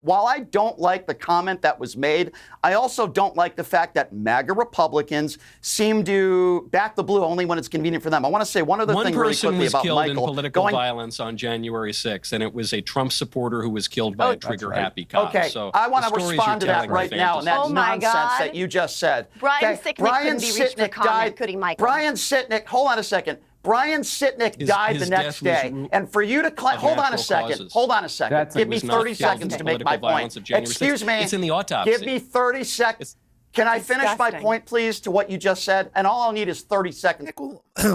while I don't like the comment that was made, I also don't like the fact that MAGA Republicans seem to back the blue only when it's convenient for them. I want to say one other thing really quickly about Michael. One person was killed in political violence on January 6th, and it was a Trump supporter who was killed by a trigger-happy cop. Okay, so I want to respond to that right now, and that nonsense that you just said. Brian Sicknick couldn't be reached for comment, could he, Michael? Brian Sicknick, hold on a second. Brian Sicknick died the next day. And for you to claim, hold on a second. Give me 30 seconds to make my point. Excuse me. It's in the autopsy. Give me 30 seconds. Can I finish my point, please, to what you just said? And all I'll need is 30 seconds.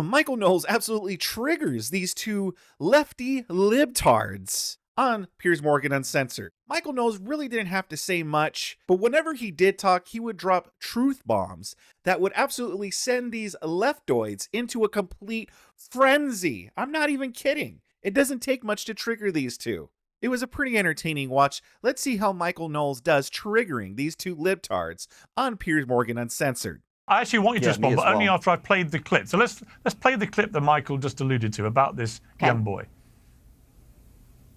Michael Knowles absolutely triggers these two lefty libtards on Piers Morgan Uncensored. Michael Knowles really didn't have to say much, but whenever he did talk, he would drop truth bombs that would absolutely send these leftoids into a complete frenzy. I'm not even kidding. It doesn't take much to trigger these two. It was a pretty entertaining watch. Let's see how Michael Knowles does triggering these two libtards on Piers Morgan Uncensored. I actually want you to respond, but only after I've played the clip. So let's play the clip that Michael just alluded to about this young boy.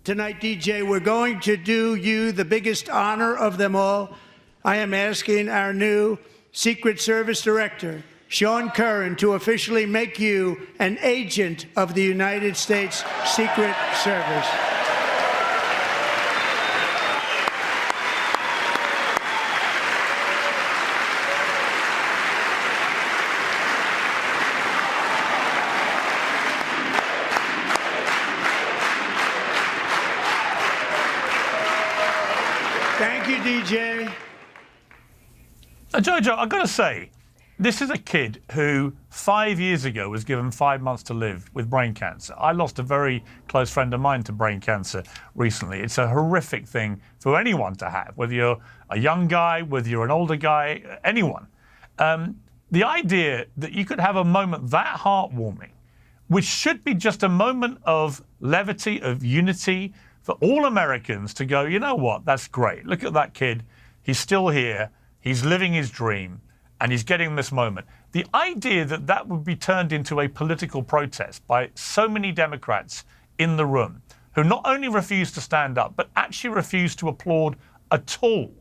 Tonight, DJ, we're going to do you the biggest honor of them all. I am asking our new Secret Service Director, Sean Curran, to officially make you an agent of the United States Secret Service. Thank you, DJ. Jojo, I've got to say, this is a kid who 5 years ago was given 5 months to live with brain cancer. I lost a very close friend of mine to brain cancer recently. It's a horrific thing for anyone to have, whether you're a young guy, whether you're an older guy, anyone. The idea that you could have a moment that heartwarming, which should be just a moment of levity, of unity, for all Americans to go, you know what, that's great. Look at that kid. He's still here. He's living his dream, and he's getting this moment. The idea that that would be turned into a political protest by so many Democrats in the room who not only refused to stand up, but actually refused to applaud at all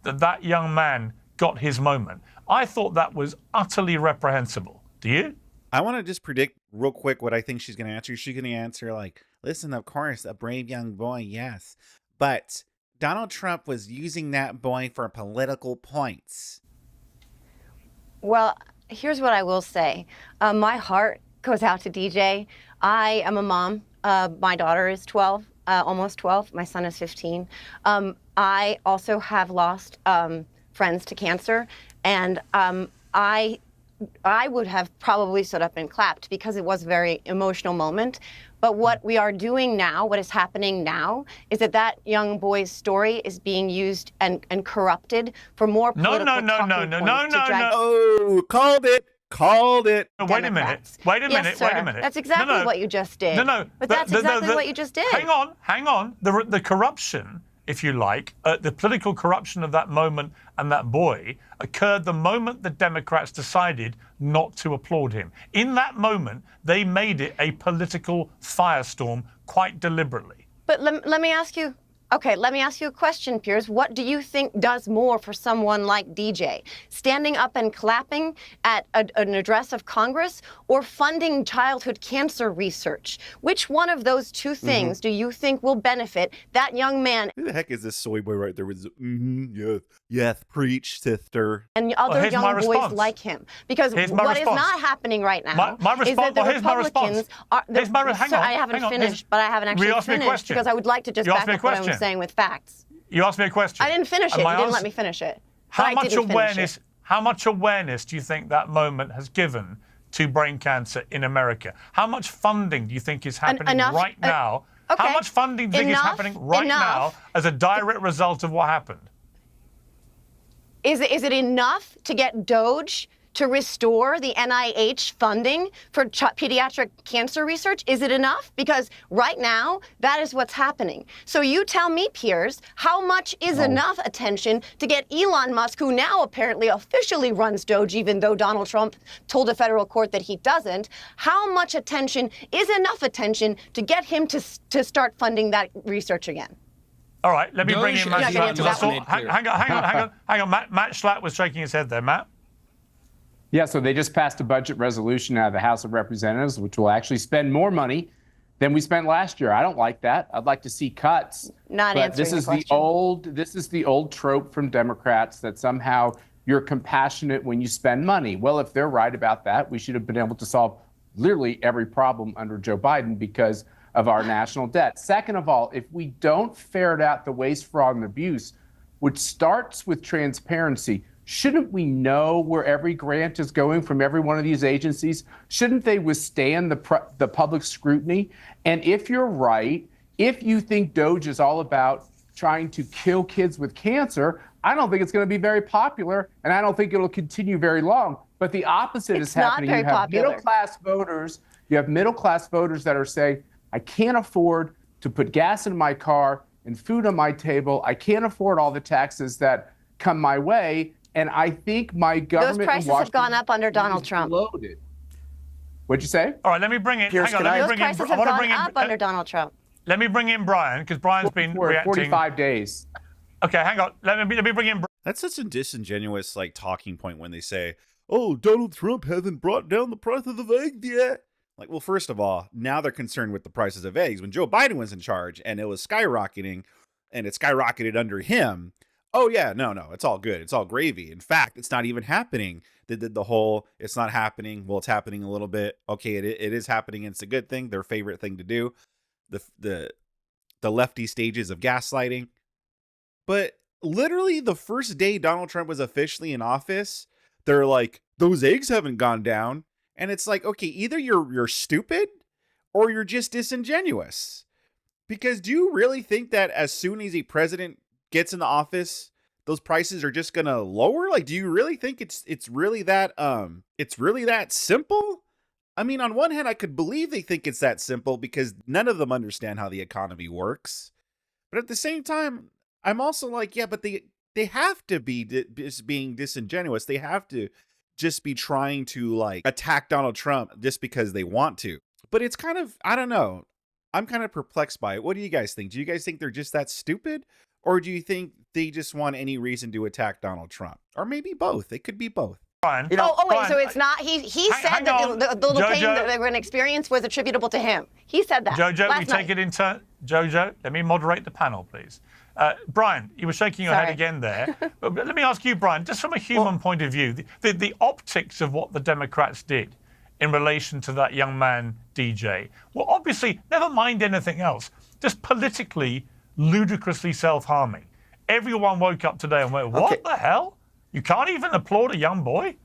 that that young man got his moment. I thought that was utterly reprehensible. Do you? I want to just predict real quick what I think she's going to answer. She's going to answer like, listen, of course, a brave young boy, yes. But Donald Trump was using that boy for political points. Well, here's what I will say. My heart goes out to DJ. I am a mom. My daughter is 12, almost 12. My son is 15. I also have lost friends to cancer. And I would have probably stood up and clapped because it was a very emotional moment. But what we are doing now, what is happening now, is that that young boy's story is being used and corrupted for more political talking points. Oh, called it. Wait a minute. That's exactly what you just did. But that's exactly what you just did. Hang on. The corruption, if you like, the political corruption of that moment and that boy occurred the moment the Democrats decided not to applaud him. In that moment, they made it a political firestorm quite deliberately. But let me ask you, let me ask you a question, Piers. What do you think does more for someone like DJ? Standing up and clapping at an address of Congress or funding childhood cancer research? Which one of those two things do you think will benefit that young man? Who the heck is this soy boy right there? Yes, preach, sister. And other young boys like him. Because what is not happening right now is that the Republicans are... I haven't finished, but I haven't actually finished because I would like to just back up what I'm saying with facts. You asked me a question. I didn't finish it. You didn't let me finish it. How much awareness do you think that moment has given to brain cancer in America? How much funding do you think is happening right now? How much funding do you think is happening right now as a direct result of what happened? Is it enough to get DOGE to restore the NIH funding for pediatric cancer research? Is it enough? Because right now, that is what's happening. So you tell me, Piers, how much is enough attention to get Elon Musk, who now apparently officially runs DOGE, even though Donald Trump told a federal court that he doesn't, how much attention is enough attention to get him to start funding that research again? All right, let me bring in Matt Yeah, Schlatt. Hang on. Matt Schlatt was shaking his head there. Matt? Yeah, so they just passed a budget resolution out of the House of Representatives, which will actually spend more money than we spent last year. I don't like that. I'd like to see cuts. Not but answering this is the question. this is the old trope from Democrats that somehow you're compassionate when you spend money. Well, if they're right about that, we should have been able to solve literally every problem under Joe Biden because of our national debt. Second of all, if we don't ferret out the waste, fraud, and abuse, which starts with transparency, shouldn't we know where every grant is going from every one of these agencies? Shouldn't they withstand the public scrutiny? And if you're right, if you think DOGE is all about trying to kill kids with cancer, I don't think it's going to be very popular, and I don't think it'll continue very long. But the opposite is happening. Not very popular. Middle-class voters. You have middle-class voters that are saying, I can't afford to put gas in my car and food on my table. I can't afford all the taxes that come my way. And I think my government Those prices have gone up under Donald Trump. Loaded. What'd you say? All right, let me bring in. Piers, hang on, let me Those bring in. prices I have want to gone bring in. up under Donald Trump. Let me bring in Brian because Brian's been reacting. 45 days. Okay, hang on. Let me bring in. That's such a disingenuous talking point when they say, "Oh, Donald Trump hasn't brought down the price of the eggs yet." Like, well, first of all, now they're concerned with the prices of eggs. When Joe Biden was in charge and it was skyrocketing, and it skyrocketed under him. Oh yeah, no, it's all good. It's all gravy. In fact, it's not even happening. They did the whole, it's not happening. Well, it's happening a little bit. Okay, it is happening. It's a good thing. Their favorite thing to do. The lefty stages of gaslighting. But literally the first day Donald Trump was officially in office, they're like, those eggs haven't gone down. And it's like, okay, either you're stupid or you're just disingenuous. Because do you really think that as soon as a president gets into office, those prices are just gonna lower? Like, do you really think it's really that simple? I mean, on one hand, I could believe they think it's that simple because none of them understand how the economy works. But at the same time, I'm also like, yeah, but they have to be just being disingenuous. They have to just be trying to attack Donald Trump just because they want to. But it's kind of, I don't know. I'm kind of perplexed by it. What do you guys think? Do you guys think they're just that stupid? Or do you think they just want any reason to attack Donald Trump? Or maybe both. It could be both. Brian, Wait, Brian, so it's not, he said that the little pain that they were going to experience was attributable to him. He said that Jojo, we take it in turn. Jojo, let me moderate the panel, please. Brian, you were shaking your head again there. But let me ask you, Brian, just from a human point of view, the optics of what the Democrats did in relation to that young man, DJ, well, obviously, never mind anything else, just politically, ludicrously self-harming. Everyone woke up today and went, what the hell? You can't even applaud a young boy?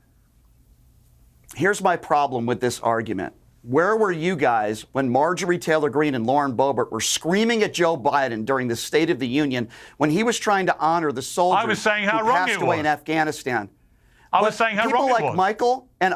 Here's my problem with this argument. Where were you guys when Marjorie Taylor Greene and Lauren Boebert were screaming at Joe Biden during the State of the Union when he was trying to honor the soldiers who passed away in Afghanistan? I was saying how wrong it was. People like Michael and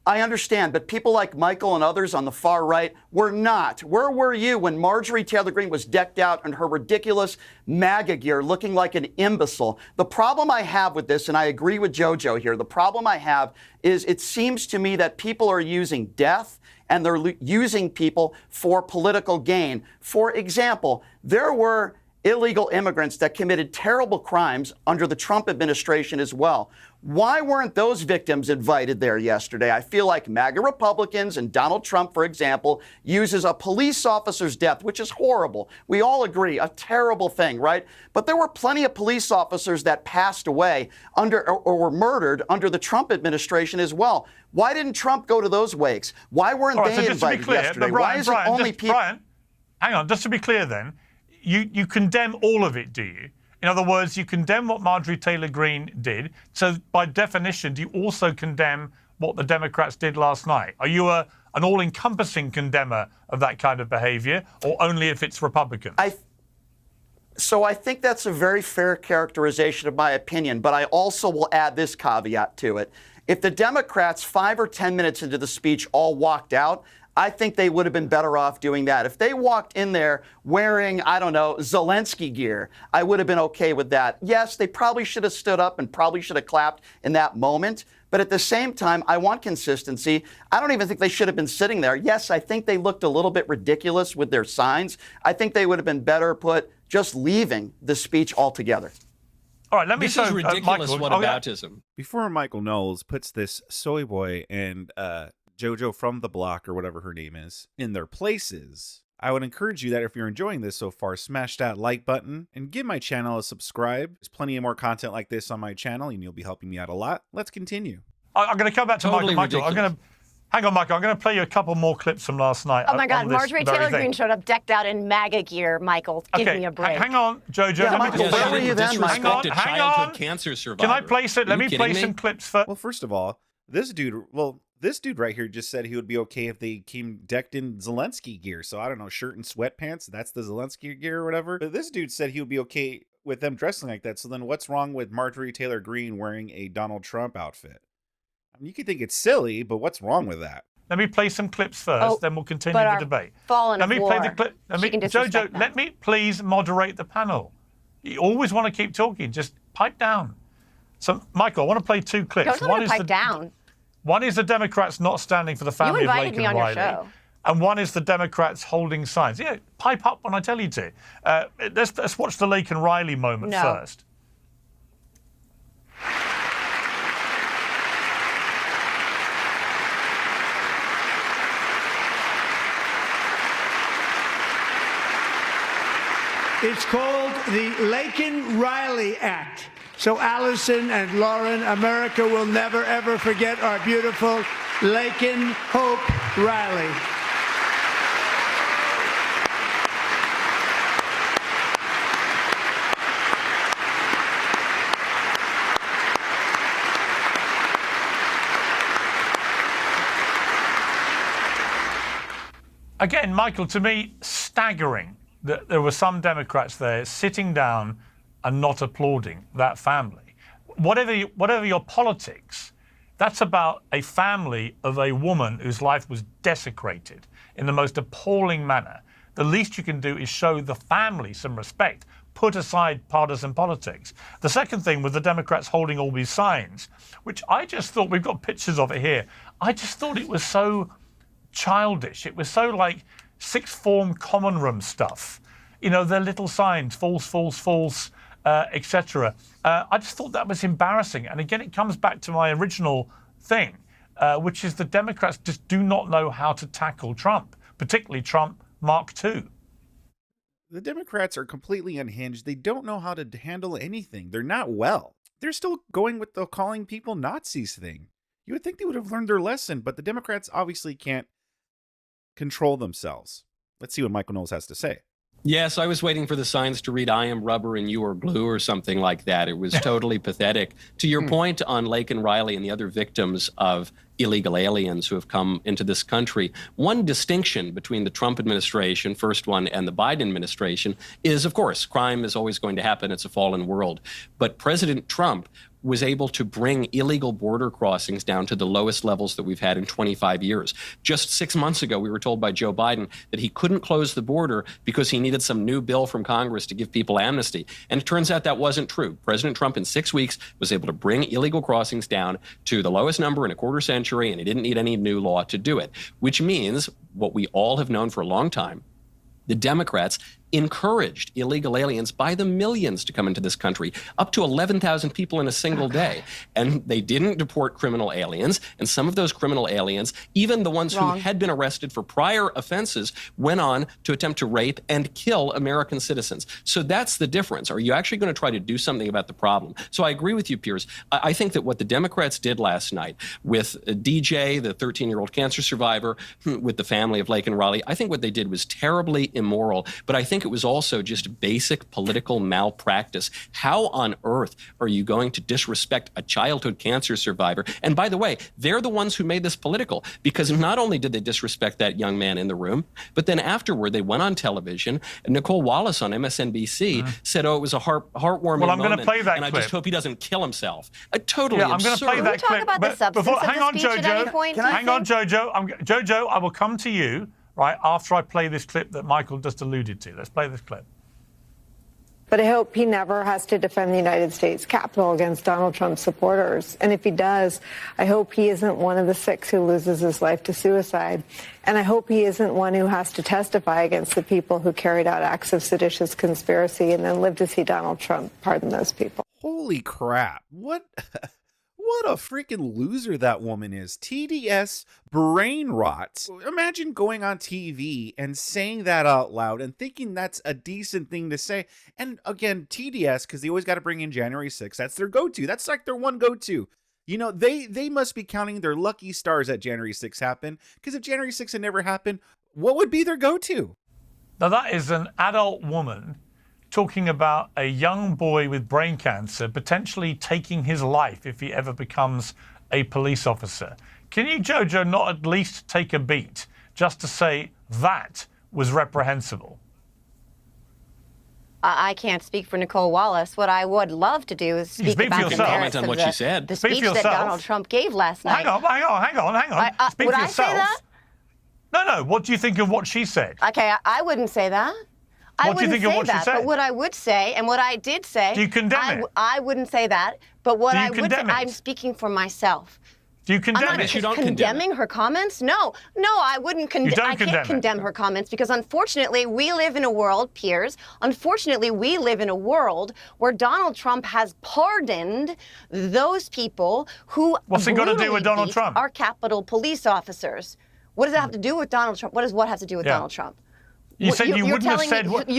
I understand, but people like Michael and others on the far right were not. Where were you when Marjorie Taylor Greene was decked out in her ridiculous MAGA gear looking like an imbecile? The problem I have with this, and I agree with JoJo here, the problem I have is it seems to me that people are using death and they're using people for political gain. For example, there were illegal immigrants that committed terrible crimes under the Trump administration as well. Why weren't those victims invited there yesterday? I feel like MAGA Republicans and Donald Trump, for example, uses a police officer's death, which is horrible. We all agree, a terrible thing, right? But there were plenty of police officers that passed away under or were murdered under the Trump administration as well. Why didn't Trump go to those wakes? Why weren't they invited yesterday? Why is it only people? Brian, hang on, just to be clear then, you condemn all of it, do you? In other words, you condemn what Marjorie Taylor Greene did. So by definition, do you also condemn what the Democrats did last night? Are you an all-encompassing condemner of that kind of behavior, or only if it's Republicans? So I think that's a very fair characterization of my opinion, but I also will add this caveat to it. If the Democrats 5 or 10 minutes into the speech all walked out, I think they would have been better off doing that. If they walked in there wearing, I don't know, Zelensky gear, I would have been okay with that. Yes, they probably should have stood up and probably should have clapped in that moment. But at the same time, I want consistency. I don't even think they should have been sitting there. Yes, I think they looked a little bit ridiculous with their signs. I think they would have been better put just leaving the speech altogether. All right, let me This show is ridiculous Michael. whataboutism. Before Michael Knowles puts this soy boy and JoJo from the block, or whatever her name is, in their places, I would encourage you that if you're enjoying this so far, smash that like button and give my channel a subscribe. There's plenty of more content like this on my channel, and you'll be helping me out a lot. Let's continue. I'm going to come back to Totally Michael. I'm going to hang on, Michael. I'm going to play you a couple more clips from last night. Oh my God, on this Marjorie very Taylor thing. Greene showed up decked out in MAGA gear. Michael, give me a break. Hang on, JoJo. Yeah, let Michael, me where just were you then, Disrespect Michael? a Hang childhood on. cancer survivor. Can I place it? Let me play some clips first. Well, first of all, this dude right here just said he would be okay if they came decked in Zelensky gear. So I don't know, shirt and sweatpants. That's the Zelensky gear or whatever. But this dude said he would be okay with them dressing like that. So then what's wrong with Marjorie Taylor Greene wearing a Donald Trump outfit? I mean, you could think it's silly, but what's wrong with that? Let me play some clips first, then we'll continue the debate. Fallen Let me play the war. clip. She can disrespect JoJo, that. let me please moderate the panel. You always want to keep talking. Just pipe down. So, Michael, I want to play two clips. Don't tell me to pipe down. One is the Democrats not standing for the family of invited Lake me and on your Riley. show. And one is the Democrats holding signs. Yeah, pipe up when I tell you to. Let's watch the Lake and Riley moment first. It's called the Laken-Riley Act. So Allison and Lauren, America will never, ever forget our beautiful Laken Hope Riley. Again, Michael, to me, staggering that there were some Democrats there sitting down and not applauding that family. Whatever your politics, that's about a family of a woman whose life was desecrated in the most appalling manner. The least you can do is show the family some respect. Put aside partisan politics. The second thing was the Democrats holding all these signs, which I just thought, we've got pictures of it here, I just thought it was so childish. It was so like sixth form common room stuff. You know, their little signs, false, false, false, etc. I just thought that was embarrassing. And again, it comes back to my original thing, which is the Democrats just do not know how to tackle Trump, particularly Trump Mark II. The Democrats are completely unhinged. They don't know how to handle anything. They're not well. They're still going with the calling people Nazis thing. You would think they would have learned their lesson, but the Democrats obviously can't control themselves. Let's see what Michael Knowles has to say. Yes, I was waiting for the signs to read "I am rubber and you are glue" or something like that. It was totally pathetic. To your point on Lake and Riley and the other victims of illegal aliens who have come into this country, one distinction between the Trump administration, first one, and the Biden administration is, of course, crime is always going to happen. It's a fallen world. But President Trump was able to bring illegal border crossings down to the lowest levels that we've had in 25 years. Just 6 months ago, we were told by Joe Biden that he couldn't close the border because he needed some new bill from Congress to give people amnesty. And it turns out that wasn't true. President Trump, in 6 weeks, was able to bring illegal crossings down to the lowest number in a quarter century, and he didn't need any new law to do it, which means what we all have known for a long time. The Democrats encouraged illegal aliens by the millions to come into this country, up to 11,000 people in a single day. And they didn't deport criminal aliens. And some of those criminal aliens, even the ones who had been arrested for prior offenses, went on to attempt to rape and kill American citizens. So that's the difference. Are you actually going to try to do something about the problem? So I agree with you, Piers. I think that what the Democrats did last night with DJ, the 13-year-old cancer survivor, with the family of Lake and Riley, I think what they did was terribly immoral. But I think it was also just basic political malpractice. How on earth are you going to disrespect a childhood cancer survivor? And by the way, they're the ones who made this political, because not only did they disrespect that young man in the room, but then afterward they went on television, and Nicole Wallace on MSNBC said, oh, it was a heartwarming Well, I'm moment, going to play that and clip. I just hope he doesn't kill himself. Totally I'm going absurd. to play that Can we clip. talk about the substance of hang the on, speech at any Jojo. point, do you Hang on, think? Jojo. Jojo, I will come to you right after I play this clip that Michael just alluded to. Let's play this clip. But I hope he never has to defend the United States Capitol against Donald Trump's supporters. And if he does, I hope he isn't one of the 6 who loses his life to suicide. And I hope he isn't one who has to testify against the people who carried out acts of seditious conspiracy and then live to see Donald Trump pardon those people. Holy crap. What a freaking loser that woman is. TDS brain rot. Imagine going on TV and saying that out loud and thinking that's a decent thing to say. And again, TDS, because they always got to bring in January 6th. That's their go-to. That's like their one go-to. You know, they must be counting their lucky stars that January 6th happened. Because if January 6th had never happened, what would be their go-to? Now, that is an adult woman talking about a young boy with brain cancer potentially taking his life if he ever becomes a police officer. Can you, Jojo, not at least take a beat just to say that was reprehensible? I can't speak for Nicole Wallace. What I would love to do is speak about the merits of the speech that Donald Trump gave last night. Hang on. Speak would for I yourself. say that? No. What do you think of what she said? Okay, I wouldn't say that. What do you think of what she said? But what I would say, and what I did say, do you condemn it? I wouldn't say that. But what I would say, condemn it? I'm speaking for myself. Do you condemn it? I'm not condemning her comments. No, I wouldn't condemn. I can't condemn her comments because unfortunately we live in a world, Piers. Unfortunately, we live in a world where Donald Trump has pardoned those people who What's it got to do with Donald Trump? Are Capitol police officers. What does that have to do with Donald Trump? What does what have to do with Donald Trump? You said you wouldn't have said what.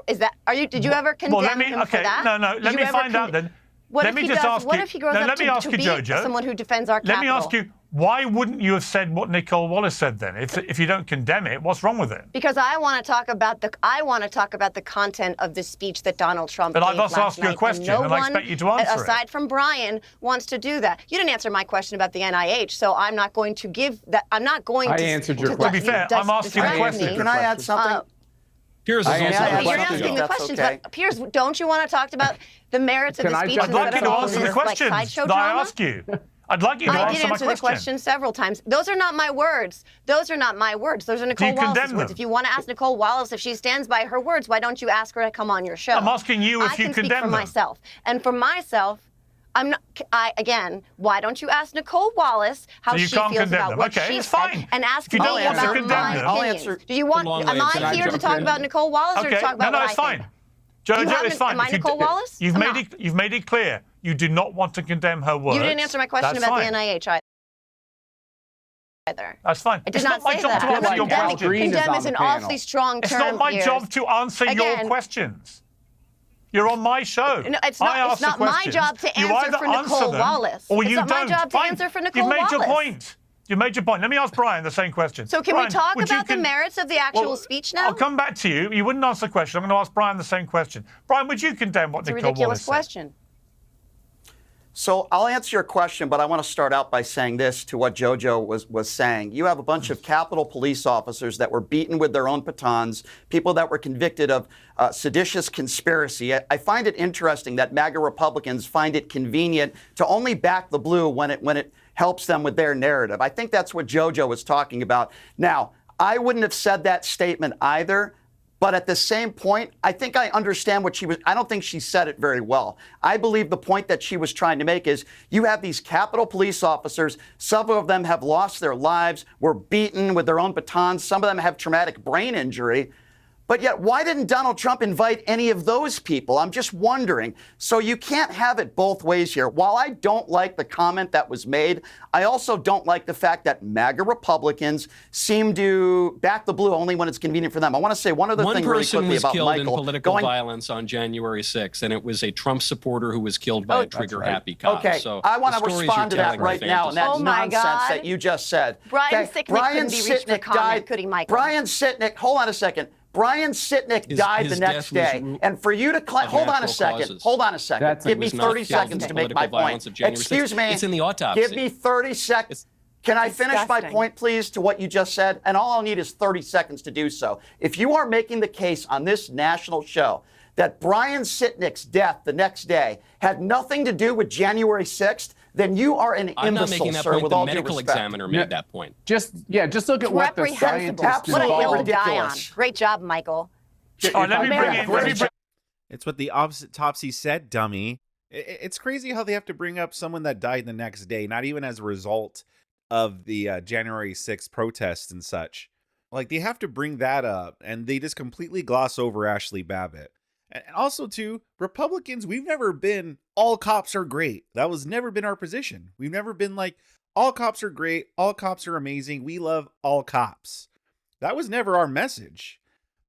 Is that? Are you? Did you ever condemn him for that? No. Let me find out then. Let me just ask you. What if he grows up to be someone who defends our Capitol? Let me ask you, why wouldn't you have said what Nicole Wallace said then? If you don't condemn it, what's wrong with it? Because I want to talk about the content of the speech that Donald Trump gave last night. But I've also asked you a question, and I expect you to answer it. Aside from Brian, wants to do that. You didn't answer my question about the NIH, so I'm not going to give that. I'm not going to. I answered your question. To be fair, I'm asking a question. Can I add something? Piers is also you're asking the questions, but Piers, don't you want to talk about the merits of the speech? I'd like you to answer the questions that I ask you. I'd like you to answer my question. I did answer the question several times. Those are not my words. Those are Nicole Wallace's words. If you want to ask Nicole Wallace if she stands by her words, why don't you ask her to come on your show? I'm asking you if you condemn them. I can speak for myself. And for myself, again, why don't you ask Nicole Wallace how she feels about what she said and ask me about my opinions? Do you want? Am I here to talk about Nicole Wallace or to talk about what I think? No, it's fine. Jojo, it's fine. Am I Nicole Wallace? You've made it clear you do not want to condemn her words. You didn't answer my question about the NIH either. That's fine. I did not say that. It's not my job to answer your questions. Condemn is an awfully strong term. It's not my job to answer your questions. You're on my show. No, it's not my job to answer for Nicole Wallace. Or you don't. It's not my job to answer for Nicole Wallace. You've made your point. You made your point. Let me ask Brian the same question. So can we talk about the merits of the actual speech now? I'll come back to you. You wouldn't answer the question. I'm going to ask Brian the same question. Brian, would you condemn what Nicole Wallace said? It's a ridiculous question. So I'll answer your question, but I want to start out by saying this to what Jojo was saying. You have a bunch of Capitol police officers that were beaten with their own batons, people that were convicted of seditious conspiracy. I find it interesting that MAGA Republicans find it convenient to only back the blue when it helps them with their narrative. I think that's what Jojo was talking about. Now, I wouldn't have said that statement either. But at the same point, I think I understand what I don't think she said it very well. I believe the point that she was trying to make is you have these Capitol police officers. Some of them have lost their lives, were beaten with their own batons. Some of them have traumatic brain injury. But yet, why didn't Donald Trump invite any of those people? I'm just wondering. So you can't have it both ways here. While I don't like the comment that was made, I also don't like the fact that MAGA Republicans seem to back the blue only when it's convenient for them. I want to say one other thing really quickly about Michael. One person was killed in political violence on January 6th, and it was a Trump supporter who was killed by a trigger-happy cop. Okay, so I want to respond to that right now, and that nonsense that you just said. Brian Sicknick couldn't be reached for comment, could he, Michael? Brian Sicknick, hold on a second. Brian Sicknick died the next day. And for you to claim, hold on a second. Give me 30 seconds to make my point. Excuse me. It's in the autopsy. Give me 30 seconds. Can I finish my point, please, to what you just said? And all I'll need is 30 seconds to do so. If you are making the case on this national show that Brian Sicknick's death the next day had nothing to do with January 6th, then you are an imbecile, I'm not making that sir, point. with the all medical due respect. examiner made that point. Just look at what the scientists What a hill to involved. die on. Great job, Michael. Let me bring in. It's what the autopsy said, dummy. It's crazy how they have to bring up someone that died the next day, not even as a result of the January 6th protests and such. Like, they have to bring that up, and they just completely gloss over Ashley Babbitt. And also, too, Republicans, we've never been, all cops are great. That was never been our position. We've never been like, all cops are great, all cops are amazing, we love all cops. That was never our message.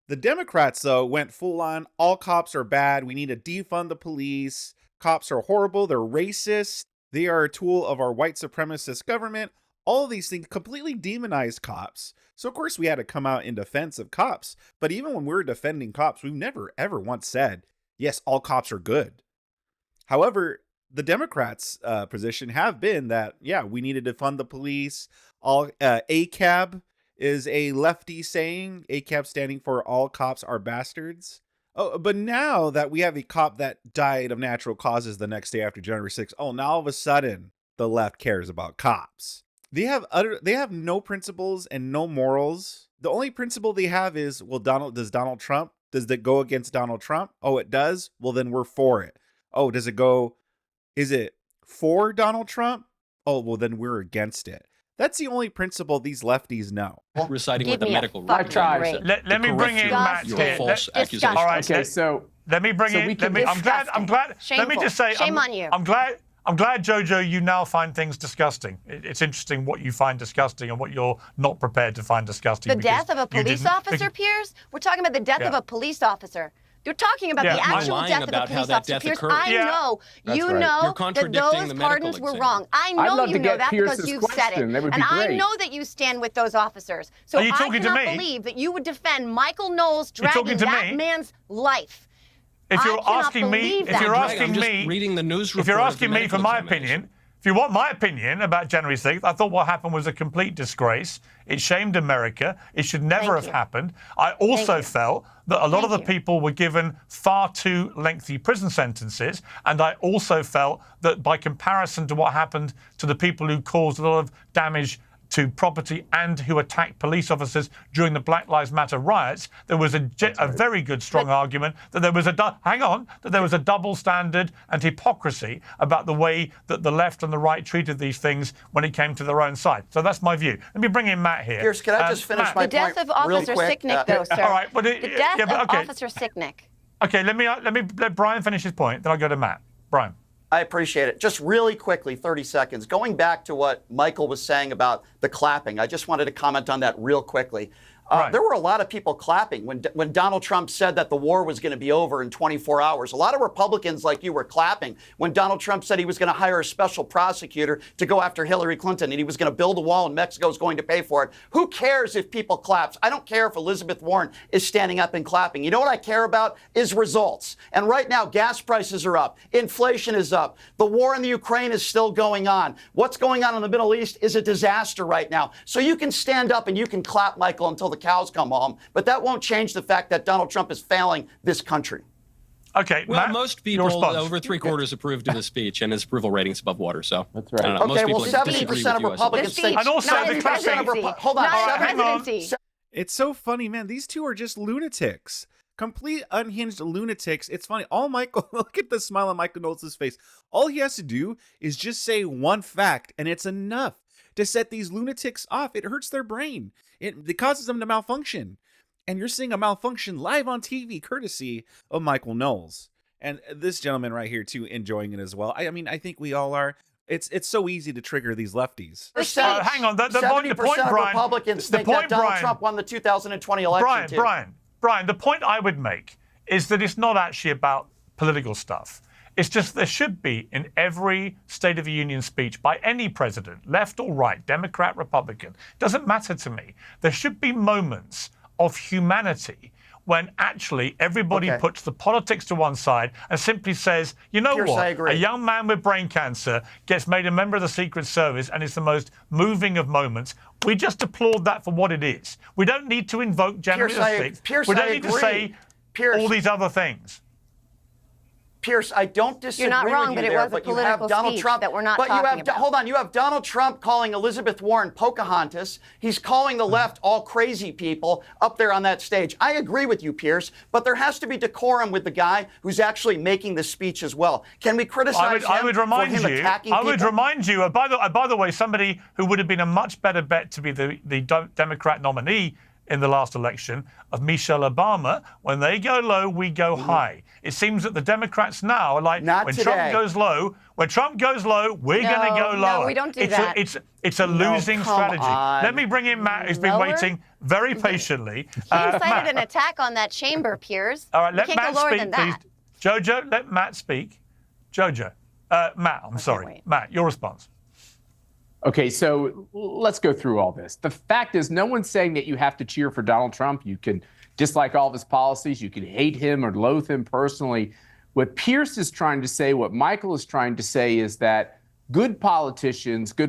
The Democrats, though, went full on, all cops are bad, we need to defund the police, cops are horrible, they're racist, they are a tool of our white supremacist government. All of these things completely demonized cops. So, of course, we had to come out in defense of cops. But even when we're defending cops, we've never, ever once said, yes, all cops are good. However, the Democrats' position have been that, yeah, we need to defund the police. All ACAB is a lefty saying, ACAB standing for all cops are bastards. Oh, but now that we have a cop that died of natural causes the next day after January 6th, now all of a sudden the left cares about cops. They have no principles and no morals. The only principle they have is, well, does it go against Donald Trump? Oh, it does? Well, then we're for it. Oh, is it for Donald Trump? Oh, well, then we're against it. That's the only principle these lefties know. Reciting Give what the me a medical fucking record break. said. Let me bring in Matt Your here. false accusation. All right, Okay, so let me bring in. I'm glad. Let me just say. Shame on you. I'm glad, Jojo, you now find things disgusting. It's interesting what you find disgusting and what you're not prepared to find disgusting. The death of a police officer, Piers? We're talking about the death of a police officer. You're talking about the actual death of a police officer, Piers. I know you know that those pardons were wrong. I know you know that because you've said it. And I know that you stand with those officers. So I cannot believe that you would defend Michael Knowles dragging that man's life. If you're asking me, reading the news if you're asking me for my opinion, if you want my opinion about January 6th, I thought what happened was a complete disgrace. It shamed America. It should never have happened. I also felt that a lot of the people were given far too lengthy prison sentences. And I also felt that by comparison to what happened to the people who caused a lot of damage to property and who attacked police officers during the Black Lives Matter riots, there was a very good, strong argument that there was a double standard and hypocrisy about the way that the left and the right treated these things when it came to their own side. So that's my view. Let me bring in Matt here. Piers, can I just finish my point? The death of Officer Sicknick, though, sir. All right, but the death of Officer Sicknick. Okay, let Brian finish his point, then I'll go to Matt. Brian. I appreciate it. Just really quickly, 30 seconds. Going back to what Michael was saying about the clapping, I just wanted to comment on that real quickly. There were a lot of people clapping when Donald Trump said that the war was going to be over in 24 hours. A lot of Republicans like you were clapping when Donald Trump said he was going to hire a special prosecutor to go after Hillary Clinton and he was going to build a wall and Mexico was going to pay for it. Who cares if people clap? I don't care if Elizabeth Warren is standing up and clapping. You know what I care about is results. And right now, gas prices are up. Inflation is up. The war in the Ukraine is still going on. What's going on in the Middle East is a disaster right now. So you can stand up and you can clap, Michael, until the cows come home, but that won't change the fact that Donald Trump is failing this country. Okay, well, Matt, most people, over three-quarters approved of his speech, and his approval rating's above water, so. That's right. Okay, well, 70% of Republicans think... And also the clapping... Hold on, hang on. It's so funny, man. These two are just lunatics. Complete unhinged lunatics. It's funny. Look at the smile on Michael Knowles' face. All he has to do is just say one fact, and it's enough to set these lunatics off. It hurts their brain. It causes them to malfunction. And you're seeing a malfunction live on TV, courtesy of Michael Knowles. And this gentleman right here, too, enjoying it as well. I mean, I think we all are. It's so easy to trigger these lefties. Hang on. The point, Brian. Republicans think that Donald Trump won the 2020 election, Brian, the point I would make is that it's not actually about political stuff. It's just there should be in every State of the Union speech by any president, left or right, Democrat, Republican, doesn't matter to me. There should be moments of humanity when actually everybody puts the politics to one side and simply says, you know what, a young man with brain cancer gets made a member of the Secret Service and it's the most moving of moments. We just applaud that for what it is. We don't need to invoke January 6th. We don't need to say all these other things. Pierce, I don't disagree not wrong, with but you it there, was a but you have political Donald speech Trump. that we're not but you talking have, about. Hold on, you have Donald Trump calling Elizabeth Warren Pocahontas. He's calling the left all crazy people up there on that stage. I agree with you, Pierce, but there has to be decorum with the guy who's actually making the speech as well. Can we criticize I would remind for him you. attacking I would people? remind you. By the way, somebody who would have been a much better bet to be the Democrat nominee in the last election of Michelle Obama. When they go low, we go high. It seems that the Democrats now are like, when Trump goes low, we're going to go lower. No, we don't do that. It's a losing strategy. on. Let me bring in Matt, who's been Lower? waiting very patiently. He incited Matt. an attack on that chamber, Piers. All right, You let can't Matt go lower speak, than please. that. Jojo, let Matt speak. Jojo. Matt, I'm sorry. wait. Matt, your response. Okay, so let's go through all this. The fact is, no one's saying that you have to cheer for Donald Trump. You can dislike all of his policies. You can hate him or loathe him personally. What Pierce is trying to say, what Michael is trying to say is that good politicians like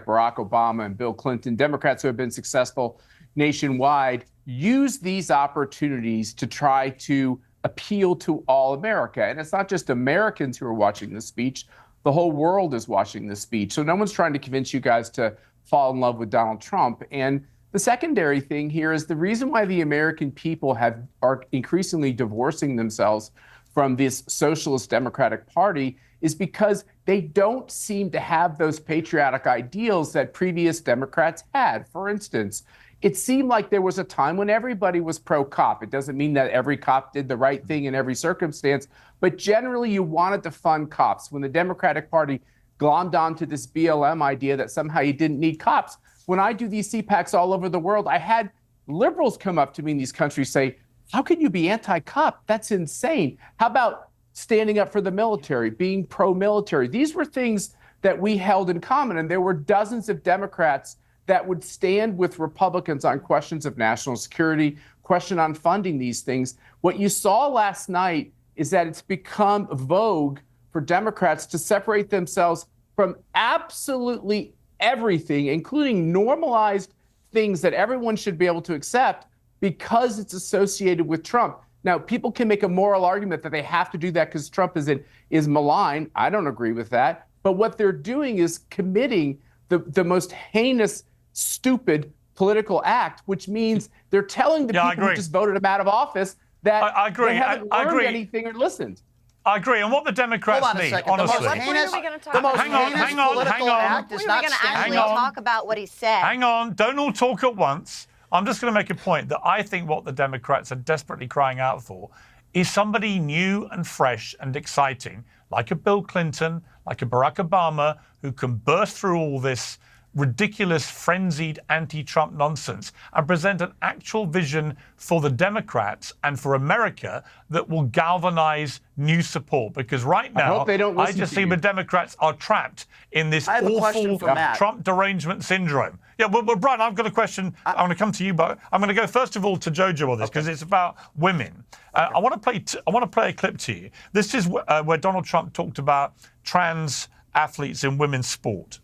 Barack Obama and Bill Clinton, Democrats who have been successful nationwide, use these opportunities to try to appeal to all America. And it's not just Americans who are watching this speech. The whole world is watching this speech. So no one's trying to convince you guys to fall in love with Donald Trump. And the secondary thing here is the reason why the American people are increasingly divorcing themselves from this socialist Democratic Party is because they don't seem to have those patriotic ideals that previous Democrats had. For instance, it seemed like there was a time when everybody was pro-cop. It doesn't mean that every cop did the right thing in every circumstance, but generally you wanted to fund cops. When the Democratic Party glommed onto this BLM idea that somehow you didn't need cops, when I do these CPACs all over the world, I had liberals come up to me in these countries say, how can you be anti-cop? That's insane. How about standing up for the military, being pro-military? These were things that we held in common, and there were dozens of Democrats that would stand with Republicans on questions of national security, question on funding these things. What you saw last night is that it's become vogue for Democrats to separate themselves from absolutely everything, including normalized things that everyone should be able to accept because it's associated with Trump. Now, people can make a moral argument that they have to do that because Trump is malign. I don't agree with that. But what they're doing is committing the most heinous, stupid political act, which means they're telling the people who just voted him out of office that they haven't learned anything or listened. I agree. And what the Democrats Hold on a need, second. honestly. What are we going to talk The about? most Hang on, heinous hang on, political hang on. act We is were not going to standing actually Hang on. talk about what he said. Hang on, don't all talk at once. I'm just going to make a point that I think what the Democrats are desperately crying out for is somebody new and fresh and exciting, like a Bill Clinton, like a Barack Obama, who can burst through all this ridiculous, frenzied anti-Trump nonsense and present an actual vision for the Democrats and for America that will galvanize new support. Because right now, I just see the Democrats are trapped in this awful Trump derangement syndrome. Yeah, well, Brian, I've got a question. I want to come to you, but I'm going to go first of all to Jojo on this because it's about women. I want to play a clip to you. This is where Donald Trump talked about trans athletes in women's sport.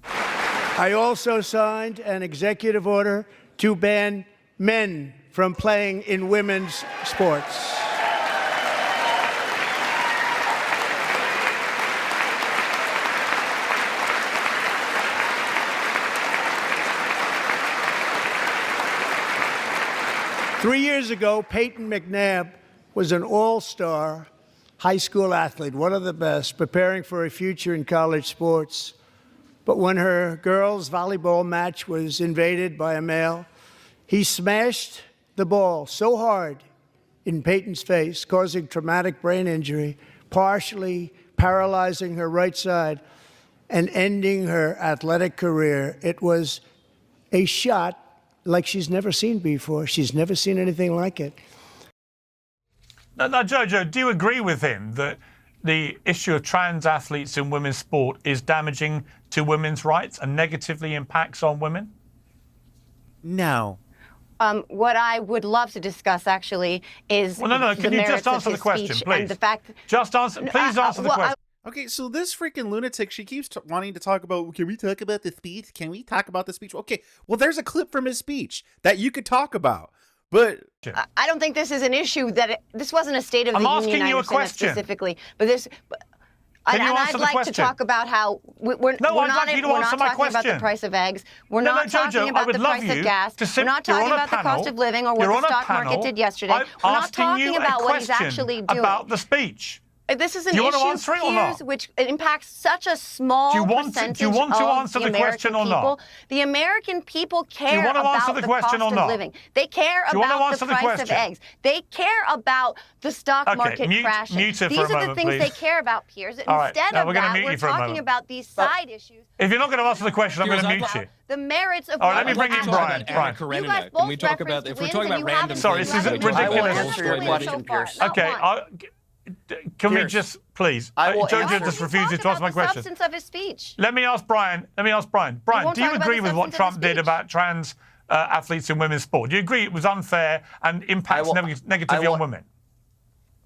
I also signed an executive order to ban men from playing in women's sports. Three years ago, Peyton McNabb was an all-star high school athlete, one of the best, preparing for a future in college sports. But when her girls' volleyball match was invaded by a male, he smashed the ball so hard in Peyton's face, causing traumatic brain injury, partially paralyzing her right side and ending her athletic career. It was a shot like she's never seen before. She's never seen anything like it. Now, Jojo, do you agree with him that the issue of trans athletes in women's sport is damaging to women's rights and negatively impacts on women? No. What I would love to discuss, actually, is Can you just answer the question, please? And the fact just answer. Please answer the question. Okay, so this freaking lunatic, she keeps wanting to talk about, can we talk about the speech? Can we talk about the speech? Okay, well, there's a clip from his speech that you could talk about. But I don't think this is an issue this wasn't a State of the Union. I'm asking you a question specifically, but this. Can you and answer I'd the like question? to talk about how we're I'd not like you to answer my talking about the question. price of eggs. We're No, not Jojo, talking I about would the love price of you gas. to sit- We're not you're talking on a about the panel- cost of living or what you're the on a stock market panel. did yesterday. I'm We're not asking talking you a about what he's question actually doing. about the speech. This is an You want to issue, answer it or not? Piers, which impacts such a small Do you want to percentage answer of the the question American or not? people. The American people care want to answer about the the question cost or not? of living. They care Do you want to about answer the the price of question? eggs. They care about the stock Okay, market crashing. mute it for These a are the moment, things please. they care about, Piers. All right, Instead now of we're gonna that, mute we're you for a talking moment. about these side issues. If you're not going to answer the question, I'm going to Piers, mute I'd you. The merits of All right, what let me we bring in have Brian. today. Brian. You guys Can both we talk about referenced if we're wins talking and about you random haven't Sorry, been this is running ridiculous. away. I will That's answer the your win question, so far. Piers. Not Okay, one. can we Piers. just please? I will Jojo answer- just He refuses talked to answer my about the question. substance of his speech. Let me ask Brian. Brian, won't do you talk about agree the with what substance of Trump his did speech. about trans athletes in women's sport? Do you agree it was unfair and impacts negatively on women?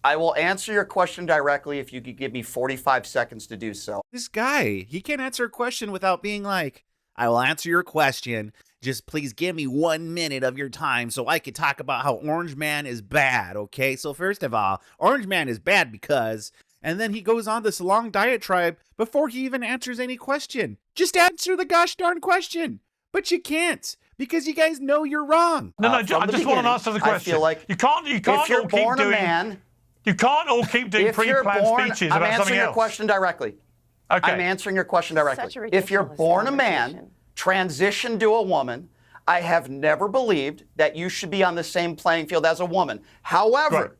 I will answer your question directly if you could give me 45 seconds to do so. this guy, he can't answer a question without being like, I will answer your question. Just please give me 1 minute of your time so I could talk about how Orange Man is bad, okay? So first of all, Orange Man is bad because... And then he goes on this long diatribe before he even answers any question. Just answer the gosh darn question. But you can't, because you guys know you're wrong. No, from I the just want to beginning, answer the I question. feel like you can't if you're all keep born a doing. man, You can't all keep doing if you're pre-planned born, speeches I'm about answering something your else. question directly. Okay. I'm answering your question directly. Such a If you're ridiculous born a man, conversation. transition to a woman, I have never believed that you should be on the same playing field as a woman. However, Right.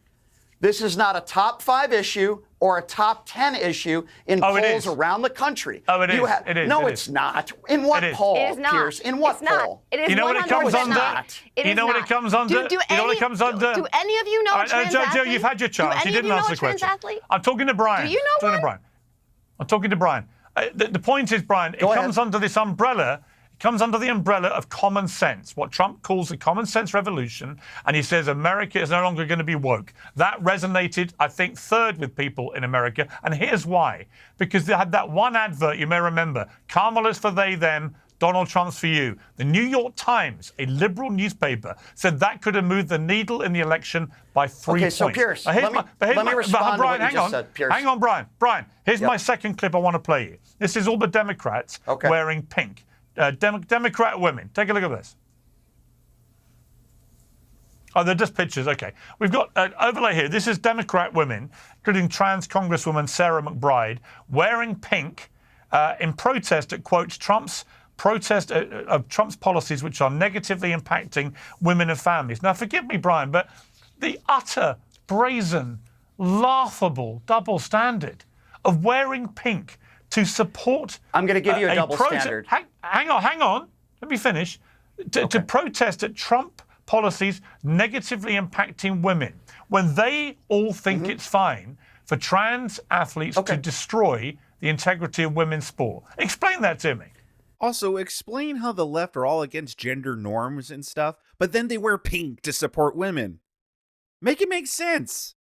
this is not a top 5 issue or a top 10 issue in Oh, it polls is. around the country. Oh, it You is. It is. No, It it's is. not. In what It is. poll, It is not. Piers? In what It's not. poll? It is You know what it comes 100% under? not. It You is know what it not. comes under? Do You know what it comes under? Do any of you know All a right, trans Jojo, athlete? you've had your chance. Do You any didn't of you answer know the a trans question. athlete? I'm talking to Brian. Do you know I'm talking one? to Brian. I'm talking to Brian. The point is, Brian, it Go ahead. comes under this umbrella. It comes under the umbrella of common sense, what Trump calls the common sense revolution, and he says America is no longer going to be woke. That resonated, I think, third with people in America, and here's why. Because they had that one advert, you may remember, Kamala's for they, them, Donald Trump's for you. The New York Times, a liberal newspaper, said that could have moved the needle in the election by 3 Okay, points. so Piers, Now, here's let me respond to Brian, what you hang just on. said, Piers. Hang on, Brian. Brian, here's Yep. my second clip I want to play you. This is all the Democrats Okay. wearing pink. Democrat women. Take a look at this. Oh, they're just pictures. Okay. We've got an overlay here. This is Democrat women, including trans Congresswoman Sarah McBride, wearing pink in protest at, quote, Trump's policies, which are negatively impacting women and families. Now, forgive me, Brian, but the utter, brazen, laughable double standard of wearing pink to support... I'm going to give you a double standard. Hang on. Let me finish. To protest at Trump policies negatively impacting women, when they all think it's fine for trans athletes to destroy the integrity of women's sport. Explain that to me. Also, explain how the left are all against gender norms and stuff, but then they wear pink to support women. Make it make sense.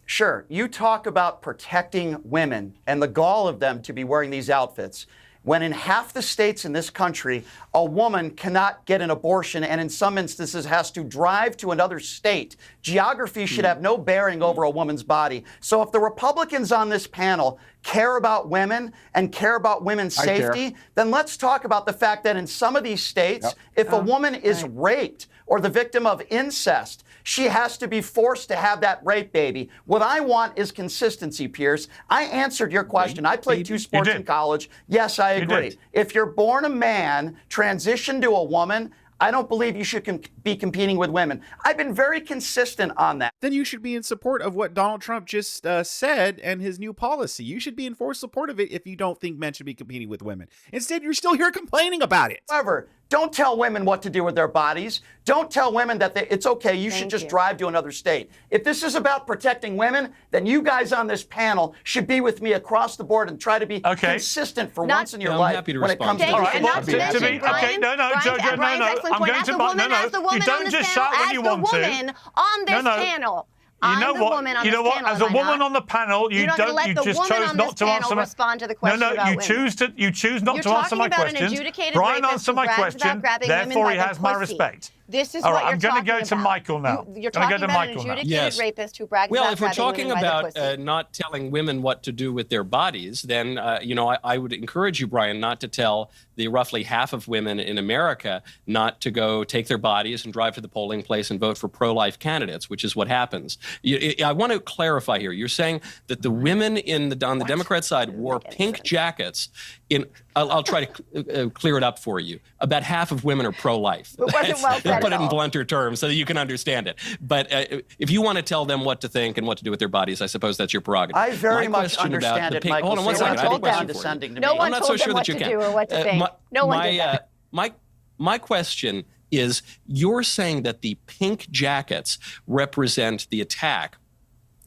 Sure, you talk about protecting women and the gall of them to be wearing these outfits, when in half the states in this country, a woman cannot get an abortion and in some instances has to drive to another state. Geography should have no bearing over a woman's body. So if the Republicans on this panel care about women and care about women's safety, then let's talk about the fact that in some of these states, if a woman is raped or the victim of incest, she has to be forced to have that rape baby. What I want is consistency, Piers. I answered your question. I played 2 sports in college. Yes, I agree. If you're born a man, transition to a woman, I don't believe you should be competing with women. I've been very consistent on that. Then you should be in support of what Donald Trump just said and his new policy. You should be in full support of it if you don't think men should be competing with women. Instead, you're still here complaining about it. However, don't tell women what to do with their bodies. Don't tell women that it's okay, you should just drive to another state. If this is about protecting women, then you guys on this panel should be with me across the board and try to be consistent for once in your life when it comes to and not to mention, Brian, Jojo, Brian's excellent point. As the woman on this panel, You know what? As a woman on the panel, you just chose not to answer my respond to the question about women. You choose not to answer my questions. You're talking about an adjudicated Brian rapist answered who my brags question. about grabbing women Therefore, by he the has my pussy. respect. This is All what right, you're I'm going to talking go to about. Michael now. You're Can I talking go to about Michael an now? adjudicated Yes. rapist who brags Well, about if we're grabbing talking women by the about pussy. not telling women what to do with their bodies, then I would encourage you, Brian, not to tell the roughly half of women in America not to go take their bodies and drive to the polling place and vote for pro-life candidates, which is what happens. I want to clarify here. You're saying that the women on the Democrat side wore pink jackets. I'll try to clear it up for you. About half of women are pro-life. It wasn't well said Put at it in all. blunter terms so that you can understand it. But if you want to tell them what to think and what to do with their bodies, I suppose that's your prerogative. I very My much question about understand the it, pink- Michael. Hold on one So second. you're I have a not question for you. condescending to No me. one I'm not told so them sure what that you to can. do or what to think. No one did that. My question is, you're saying that the pink jackets represent the attack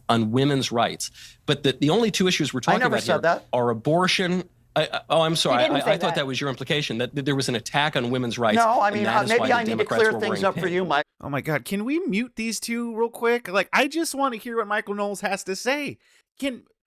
on women's rights, but the only two issues we're talking never about said here that. are abortion. I'm sorry. didn't say I thought that. that was your implication, that there was an attack on women's rights. No, I and mean, that is why maybe the I need to Democrats clear were things wearing up for pink. you, Mike. Oh my God, can we mute these two real quick? Like, I just want to hear what Michael Knowles has to say.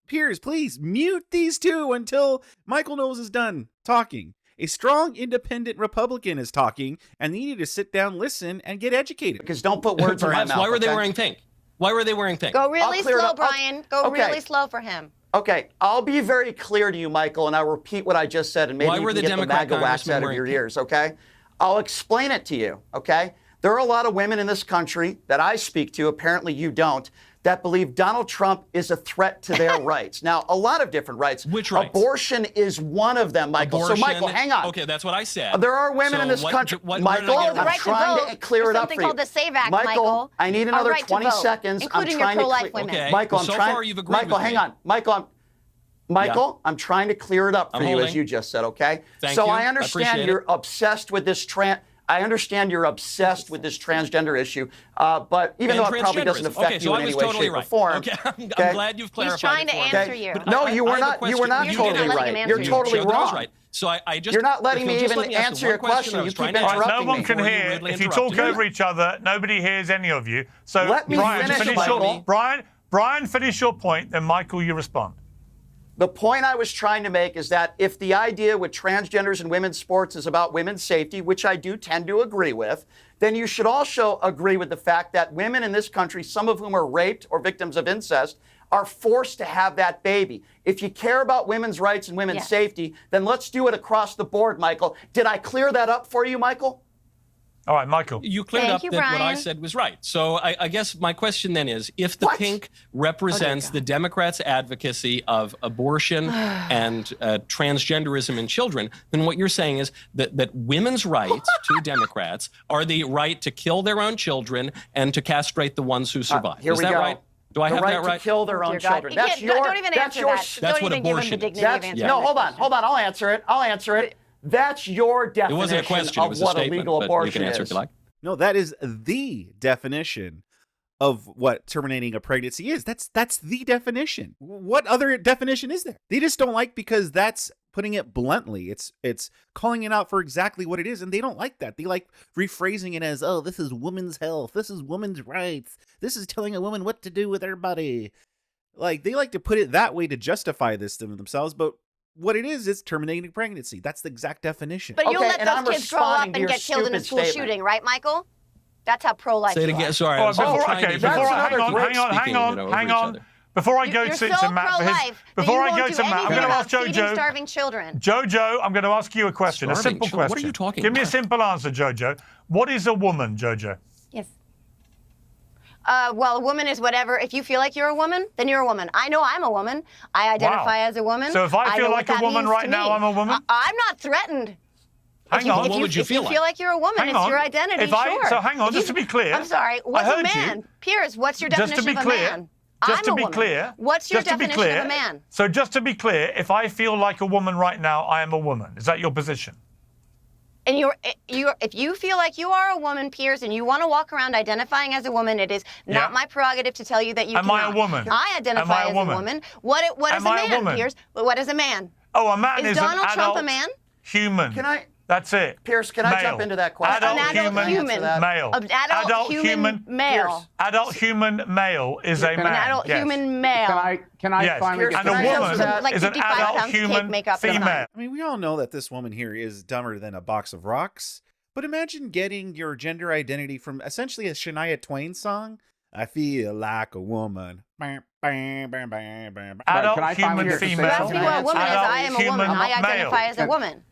Piers, please mute these two until Michael Knowles is done talking. A strong, independent Republican is talking, and they need to sit down, listen, and get educated. Because don't put words in my Perhaps. mouth. Why were they okay? wearing pink? Why were they wearing pink? Go really clear it slow, up. Brian. Go Okay. really slow for him. Okay, I'll be very clear to you, Michael, and I'll repeat what I just said, and maybe Why you were can the get Democrat the MAGA wax congressmen out of wearing your pink? ears, okay? I'll explain it to you, okay? There are a lot of women in this country that I speak to, apparently you don't, that believe Donald Trump is a threat to their rights. Now, a lot of different rights. Which rights? Abortion is one of them, Michael. Abortion, So, Michael, hang on. Okay, that's what I said. There are women in this country. Michael, Oh, the I'm right to trying vote. to clear There's it up something for you. called the SAVE Act, Michael. I need Our another right to 20 vote, seconds. including I'm your trying to pro-life clear. women. Okay. Michael, So I'm trying. far you've agreed Michael, with hang me. on. Michael, I'm trying to clear it up for I'm you, holding. as you just said. Okay. Thank so you. I I understand appreciate you're it. obsessed with this I understand you're obsessed with this transgender issue, but even And though it probably doesn't transgenderism. affect Okay, so you I in was any way, totally shape, or right. form. Okay, I'm glad you've clarified. He's trying it to for me. answer you. But no, you were I have a not. You were question. not You didn't totally let him right. answer You're you. totally That was wrong. right. So I just You're not letting me just even let ask answer one your question. I You was keep trying to All ask right, no interrupting one me. can before you hear. rudely If you interrupted talk me. over each other, nobody hears any of you. So, Let me Brian, finish, finish Michael. your Brian, finish your point. Then, Michael, you respond. The point I was trying to make is that if the idea with transgenders and women's sports is about women's safety, which I do tend to agree with, then you should also agree with the fact that women in this country, some of whom are raped or victims of incest, are forced to have that baby. If you care about women's rights and women's safety, then let's do it across the board, Michael. Did I clear that up for you, Michael? All right, Michael. You cleared Thank up you, that what I Brian. said was right. So I guess my question then is, if the What? pink represents the Democrats' advocacy of abortion and transgenderism in children, then what you're saying is that women's rights to Democrats are the right to kill their own children and to castrate the ones who survive. Here is we that go. right? Do I The have right that right? to kill their Oh, own dear God. children. You That's can't- your. don't even that's answer your. that. That's Don't what even give him the abortion is. dignity That's, of answering no, that hold on. question. Hold on. I'll answer it. I'll answer it. That's your definition It wasn't a question. It of was a what a statement. legal But abortion you can answer is. if you like. No, that is the definition of what terminating a pregnancy is. That's the definition. What other definition is there? They just don't like, because that's putting it bluntly. It's calling it out for exactly what it is, and they don't like that. They like rephrasing it as, oh, this is women's health, this is women's rights, this is telling a woman what to do with her body. Like, they like to put it that way to justify this to themselves, but what it is terminating pregnancy. That's the exact definition. But you'll Okay, let and I'm those kids grow up responding to and your get killed in a stupid school statement. shooting, right, Michael? That's how pro-life Say it you again. are. Sorry. Oh, I was trying before, to okay, hear before you. That's hang on, another hang on, Speaking, hang over on. each other. Before I go You're to so Matt, pro-life that before you I won't go do to Matt, I'm anything going to about ask feeding Jojo. starving children. Jojo, I'm going to ask you a question, a Starving simple children? question. What are you talking Give me a about? simple answer, Jojo. What is a woman, Jojo? Yes. Well, a woman is whatever. If you feel like you're a woman, then you're a woman. I know I'm a woman. I identify as a woman. So if I feel know like what a that woman means right to now, me. I'm a woman? I'm not threatened. Hang on. What would you if feel you like? feel like you're a woman, Hang it's on. your identity, If I- sure. so hang on, If just to be clear, I'm sorry, I what's a heard you. man? Piers, what's your Just definition to be of a clear, man? just I'm to a be woman. clear, What's your just to be definition clear, of a man? So just to be clear, if I feel like a woman right now, I am a woman. Is that your position? And if you feel like you are a woman, Piers, and you want to walk around identifying as a woman, it is not my prerogative to tell you that you Am I a cannot. woman? I identify Am I a as woman? a woman. What is Am a I a man, woman? Piers? What is a man? Oh, a man Is is Donald an Trump adult a man? human. Can I- That's it. Pierce, can I jump Male. into that question? Adult An adult human. male. An adult human male. Adult human male is a man. An adult yes. human male. Can I Yes. finally Pierce, get And can a I answer woman that? Like is an 55 adult pounds of cake human makeup is fine. female. I mean, we all know that this woman here is dumber than a box of rocks, But imagine getting your gender identity from essentially a Shania Twain song. I feel like a woman. Adult Can I finally human get to say female. You're asking what a woman is. Adult I am a woman. human I identify male. as a woman.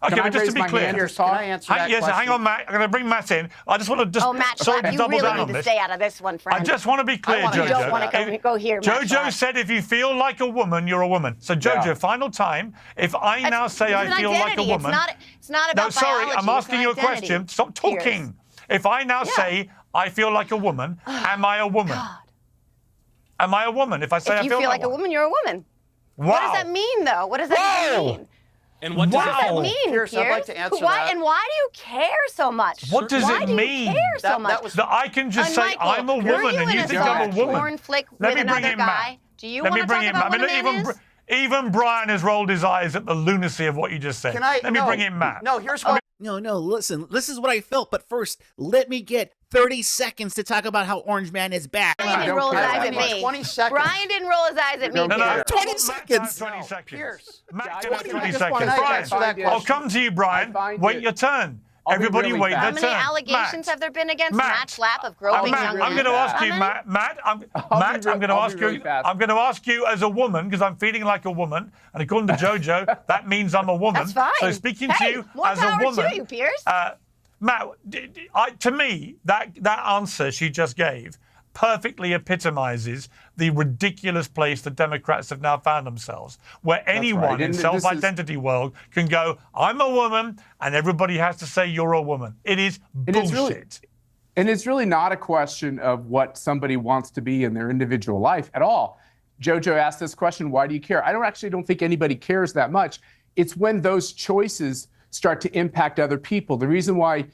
Okay, Can I but just raise to be my clear, hand? Pierce, can I answer that yes, question? hang on, Matt. I'm going to bring Matt in. I just want to just Oh, Matt sort Schlapp, of you double really down need on to this. stay out of this one, friend. I just want to be clear, wanna Jojo. You don't want to go here, Matt Jojo Schlapp. said if you feel like a woman, you're a woman. So, Jojo, Yeah. final time. If I now say It's I an feel like a identity. woman. It's not about No, sorry, biology. I'm asking you a It's an identity. question. Stop talking. Piers. If I now say I feel like a woman, am I a woman? God. Am I a woman? If I say If I you feel feel like a one? woman, you're a woman. Wow. What does that mean, though? What does that Whoa. mean? And what What does does that it mean, Pierce, I'd like to answer why, that. And why do you care so much? What does why it do mean? you care so That much? was- That I can just And say Michael, I'm a were woman and in you a think I'm a soft woman. porn flick Let with me bring another in guy? Matt. Do you Let want me to bring talk in about Matt. what a man is? Even Brian has rolled his eyes at the lunacy of what you just said. Can I? Let me no, bring in Matt. No, here's what. No, listen, this is what I felt, but first, let me get 30 seconds to talk about how Orange Man is back. Brian didn't don't roll his care. eyes I at need me. 20 seconds. Brian didn't roll his eyes at me. don't No, care. no, 20 Matt, seconds. 20 seconds. Pierce. Matt, Yeah, I give us just 20 wanna seconds. answer Brian, that I'll question. come to you, Brian. find Wait it- your turn. I'll be Everybody really wait fast. How their many turn. allegations Matt. have there been against Matt. Matt Schlapp of groping Matt, young I'm men? going to ask How you, many? Matt. I'm I'll going be to ask really you. fast. I'm going to ask you as a woman because I'm feeling like a woman, and according to JoJo, that means I'm a woman. That's fine. So speaking Hey, to you more as a power to woman, you, Piers. Matt, to me, that answer she just gave perfectly epitomizes the ridiculous place the Democrats have now found themselves, where anyone right. in And this is- self-identity world can go, I'm a woman, and everybody has to say you're a woman. It is And it's really- bullshit. And it's really not a question of what somebody wants to be in their individual life at all. Jojo asked this question, why do you care? I don't think anybody cares that much. It's when those choices start to impact other people. The reason why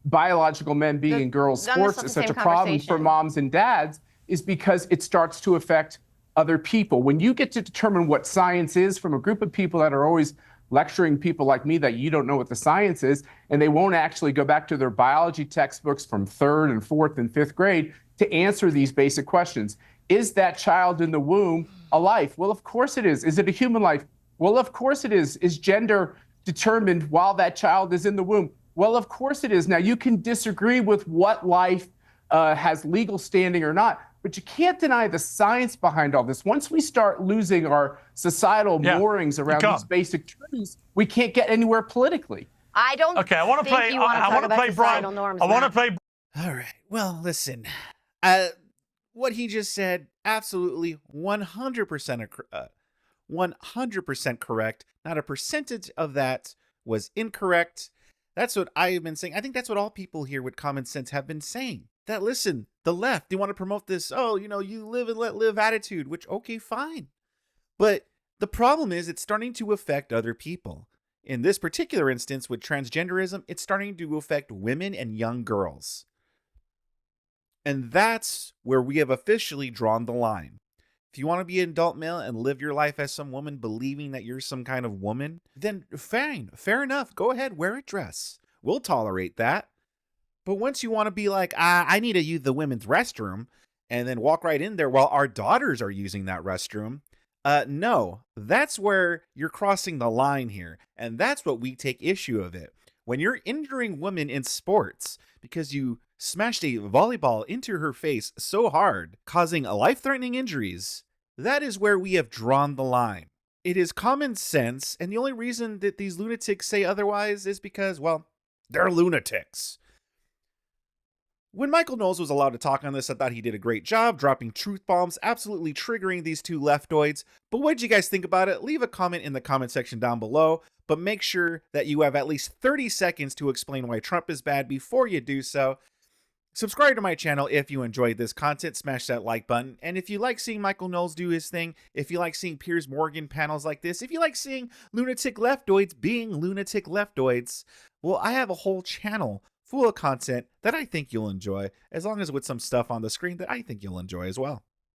biological men being in girls' none of this sports is is the such same a problem for conversation. moms and dads is because it starts to affect other people. When you get to determine what science is from a group of people that are always lecturing people like me that you don't know what the science is, and they won't actually go back to their biology textbooks from 3rd and 4th and 5th grade to answer these basic questions. Is that child in the womb a life? Well, of course it is. Is it a human life? Well, of course it is. Is gender determined while that child is in the womb? Well, of course it is. Now, you can disagree with what life has legal standing or not, but you can't deny the science behind all this. Once we start losing our societal moorings around these basic truths, we can't get anywhere politically. I don't Okay, I want to think play. you want to I talk want to about play Brian. societal norms, I want to Matt. play. All right. Well, listen. What he just said, absolutely 100% correct. Not a percentage of that was incorrect. That's what I have been saying. I think that's what all people here with common sense have been saying. That, listen, the left, they want to promote this, you live and let live attitude, which, okay, fine. But the problem is it's starting to affect other people. In this particular instance with transgenderism, it's starting to affect women and young girls. And that's where we have officially drawn the line. If you want to be an adult male and live your life as some woman believing that you're some kind of woman, then fine, fair enough. Go ahead, wear a dress. We'll tolerate that. But once you want to be like, I need to use the women's restroom, and then walk right in there while our daughters are using that restroom, no, that's where you're crossing the line here. And that's what we take issue of it. When you're injuring women in sports because you smashed a volleyball into her face so hard, causing life-threatening injuries, that is where we have drawn the line. It is common sense, and the only reason that these lunatics say otherwise is because, well, they're lunatics. When Michael Knowles was allowed to talk on this, I thought he did a great job dropping truth bombs, absolutely triggering these two leftoids. But what did you guys think about it? Leave a comment in the comment section down below, but make sure that you have at least 30 seconds to explain why Trump is bad before you do so. Subscribe to my channel if you enjoyed this content, smash that like button, and if you like seeing Michael Knowles do his thing, if you like seeing Piers Morgan panels like this, if you like seeing lunatic leftoids being lunatic leftoids, well, I have a whole channel full of content that I think you'll enjoy, as long as with some stuff on the screen that I think you'll enjoy as well.